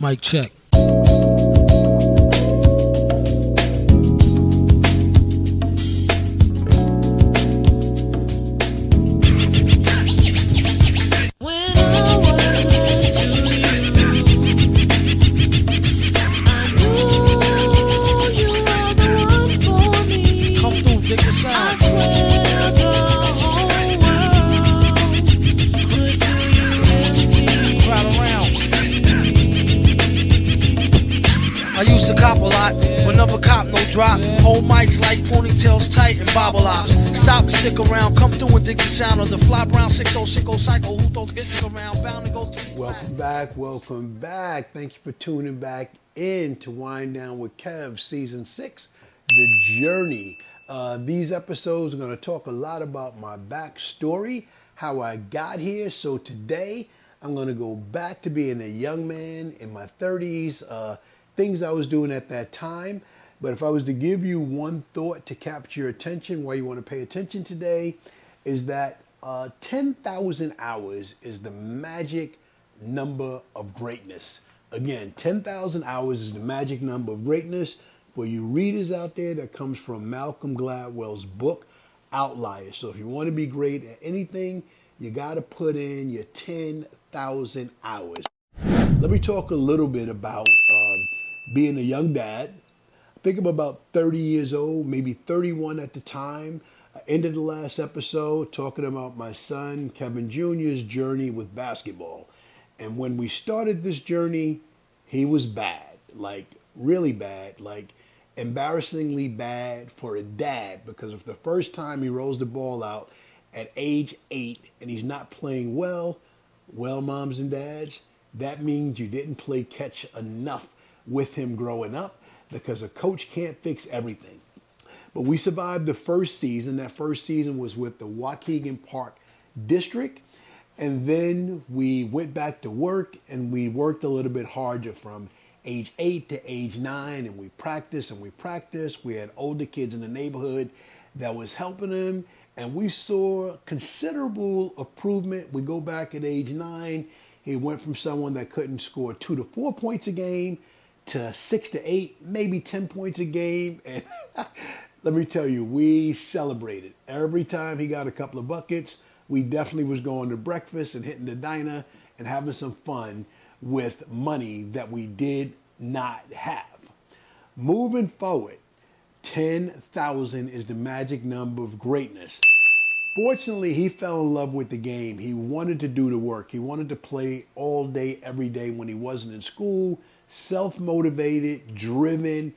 Mic check. Drop, hold mics like ponytails tight and bobble ops. Stop, stick around, come through and dig the sound of the fly brown 6060 cycle. Who throws hits around, bound to go through. Welcome back. Thank you for tuning back in to Wind Down with Kev, Season 6, The Journey. These episodes are going to talk a lot about my backstory, how I got here. So today, I'm going to go back to being a young man in my 30s, things I was doing at that time. But if I was to give you one thought to capture your attention, why you want to pay attention today, is that 10,000 hours is the magic number of greatness. Again, 10,000 hours is the magic number of greatness. For you readers out there, that comes from Malcolm Gladwell's book, Outliers. So if you want to be great at anything, you got to put in your 10,000 hours. Let me talk a little bit about being a young dad. I think I'm about 30 years old, maybe 31 at the time. I ended the last episode talking about my son, Kevin Jr.'s journey with basketball. And when we started this journey, he was bad, like really bad, like embarrassingly bad for a dad, because if the first time he rolls the ball out at age 8 and he's not playing well, moms and dads, that means you didn't play catch enough with him growing up, because a coach can't fix everything. But we survived the first season. That first season was with the Waukegan Park District. And then we went back to work, and we worked a little bit harder from age 8 to age 9. And we practiced and we practiced. We had older kids in the neighborhood that was helping him. And we saw considerable improvement. We go back at age 9. He went from someone that couldn't score 2 to 4 points a game to 6 to 8, maybe 10 points a game. And let me tell you, we celebrated. Every time he got a couple of buckets, we definitely was going to breakfast and hitting the diner and having some fun with money that we did not have. Moving forward, 10,000 is the magic number of greatness. Fortunately, he fell in love with the game. He wanted to do the work. He wanted to play all day, every day when he wasn't in school. Self-motivated, driven,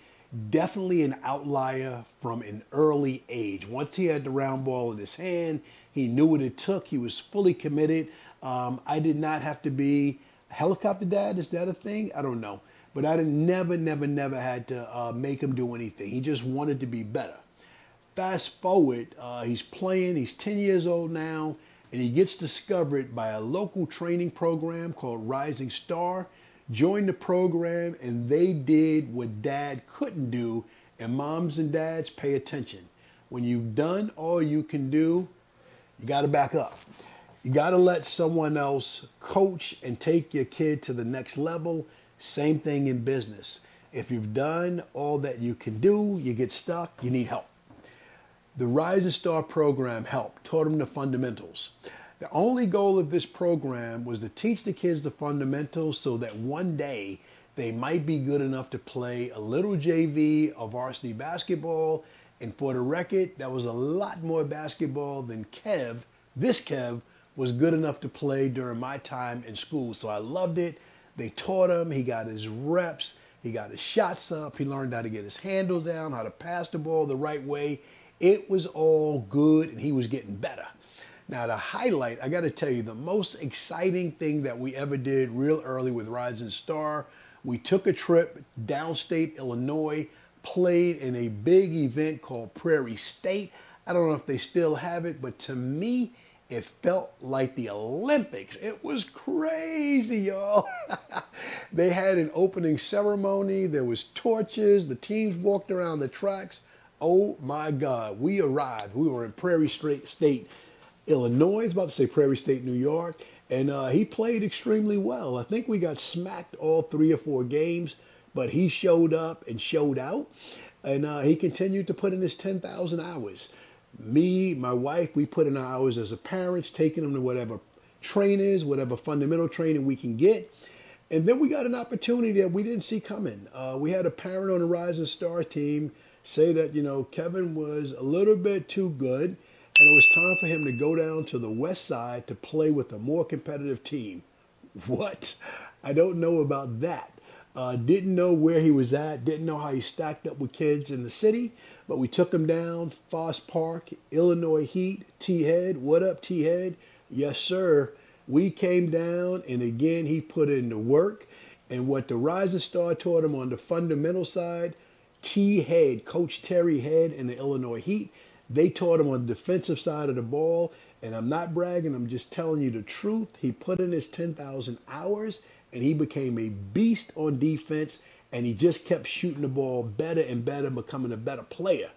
definitely an outlier from an early age. Once he had the round ball in his hand, he knew what it took. He was fully committed. I did not have to be a helicopter dad. Is that a thing? I don't know. But I never had to make him do anything. He just wanted to be better. Fast forward, he's playing. He's 10 years old now, and he gets discovered by a local training program called Rising Star. Joined the program, and they did what dad couldn't do. And moms and dads, pay attention. When you've done all you can do, you got to back up. You got to let someone else coach and take your kid to the next level. Same thing in business. If you've done all that you can do, you get stuck, you need help. The Rising Star program helped, taught them the fundamentals. The only goal of this program was to teach the kids the fundamentals so that one day they might be good enough to play a little JV or varsity basketball. And for the record, that was a lot more basketball than this Kev, was good enough to play during my time in school. So I loved it. They taught him. He got his reps. He got his shots up. He learned how to get his handle down, how to pass the ball the right way. It was all good, and he was getting better. Now, the highlight, I got to tell you, the most exciting thing that we ever did real early with Rising Star, we took a trip downstate Illinois, played in a big event called Prairie State. I don't know if they still have it, but to me, it felt like the Olympics. It was crazy, y'all. They had an opening ceremony. There was torches. The teams walked around the tracks. Oh, my God. We arrived. We were in Prairie State, Illinois. I was about to say Prairie State, New York. And he played extremely well. I think we got smacked all 3 or 4 games, but he showed up and showed out. And he continued to put in his 10,000 hours. Me, my wife, we put in our hours as a parents, taking them to whatever trainers, whatever fundamental training we can get. And then we got an opportunity that we didn't see coming. We had a parent on the Rising Star team say that, Kevin was a little bit too good, and it was time for him to go down to the West Side to play with a more competitive team. What? I don't know about that. Didn't know where he was at, didn't know how he stacked up with kids in the city, but we took him down, Foss Park, Illinois Heat, T-Head. What up, T-Head? Yes, sir. We came down, and again, he put in the work. And what the Rising Star taught him on the fundamental side, T-Head, Coach Terry Head and the Illinois Heat, they taught him on the defensive side of the ball. And I'm not bragging, I'm just telling you the truth. He put in his 10,000 hours, and he became a beast on defense, and he just kept shooting the ball better and better, becoming a better player.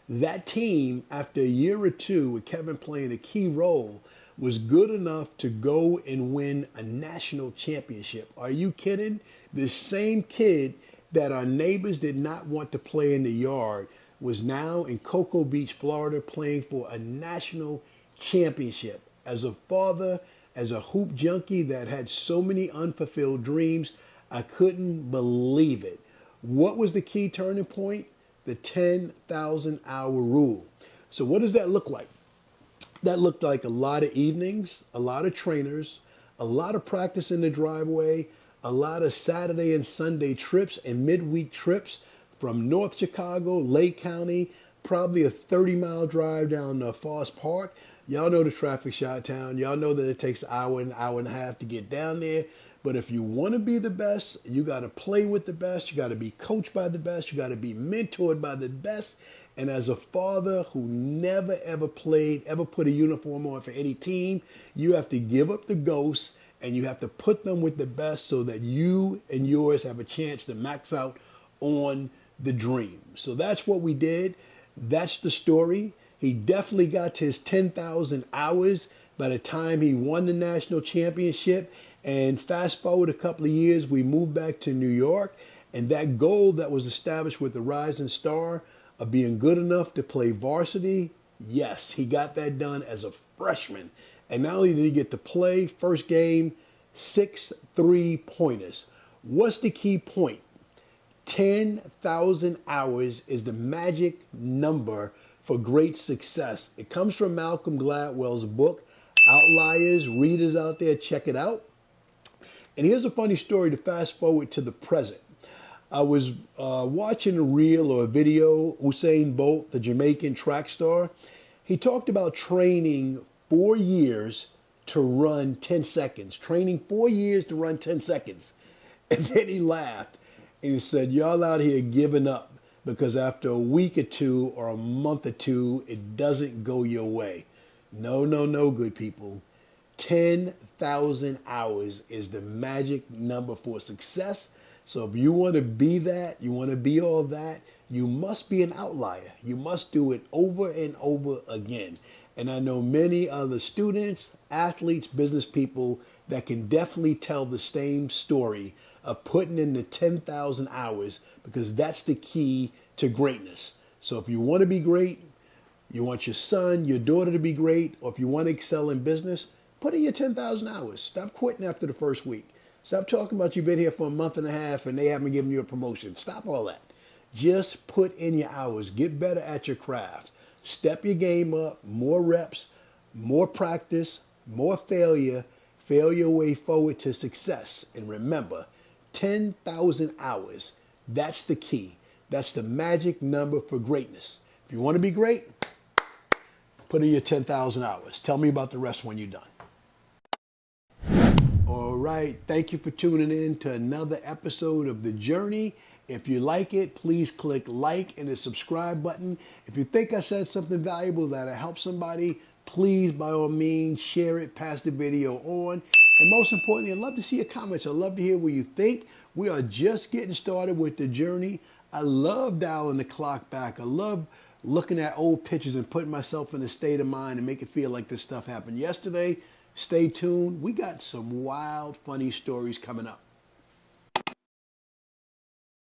That team, after a year or two with Kevin playing a key role, was good enough to go and win a national championship. Are you kidding? The same kid that our neighbors did not want to play in the yard was now in Cocoa Beach, Florida, playing for a national championship. As a father, as a hoop junkie that had so many unfulfilled dreams, I couldn't believe it. What was the key turning point? The 10,000 hour rule. So what does that look like? That looked like a lot of evenings, a lot of trainers, a lot of practice in the driveway, a lot of Saturday and Sunday trips and midweek trips from North Chicago, Lake County, probably a 30-mile drive down to Foss Park. Y'all know the traffic Chi-Town. Y'all know that it takes an hour and a half to get down there. But if you want to be the best, you got to play with the best. You got to be coached by the best. You got to be mentored by the best. And as a father who never, ever played, ever put a uniform on for any team, you have to give up the ghosts and you have to put them with the best so that you and yours have a chance to max out on the dream. So that's what we did. That's the story. He definitely got to his 10,000 hours by the time he won the national championship. And fast forward a couple of years, we moved back to New York. And that goal that was established with the Rising Star of being good enough to play varsity, yes, he got that done as a freshman. And not only did he get to play, first game, 6 3-pointers. What's the key point? 10,000 hours is the magic number for great success. It comes from Malcolm Gladwell's book, Outliers. Readers out there, check it out. And here's a funny story to fast forward to the present. I was watching a reel or a video, Usain Bolt, the Jamaican track star. He talked about training 4 years to run 10 seconds, training 4 years to run 10 seconds. And then he laughed and he said, y'all out here giving up because after a week or two or a month or two, it doesn't go your way. No, no, no, good people. 10,000 hours is the magic number for success. So if you want to be that, you want to be all that, you must be an outlier. You must do it over and over again. And I know many other students, athletes, business people that can definitely tell the same story of putting in the 10,000 hours because that's the key to greatness. So if you want to be great, you want your son, your daughter to be great, or if you want to excel in business, put in your 10,000 hours. Stop quitting after the first week. Stop talking about you've been here for a month and a half and they haven't given you a promotion. Stop all that. Just put in your hours. Get better at your craft. Step your game up. More reps, more practice, more failure. Fail your way forward to success. And remember, 10,000 hours. That's the key. That's the magic number for greatness. If you want to be great, put in your 10,000 hours. Tell me about the rest when you're done. All right. Thank you for tuning in to another episode of The Journey. If you like it, please click like and the subscribe button. If you think I said something valuable that'll help somebody, please, by all means, share it, pass the video on. And most importantly, I'd love to see your comments. I'd love to hear what you think. We are just getting started with The Journey. I love dialing the clock back. I love looking at old pictures and putting myself in a state of mind and make it feel like this stuff happened yesterday. Stay tuned. We got some wild, funny stories coming up.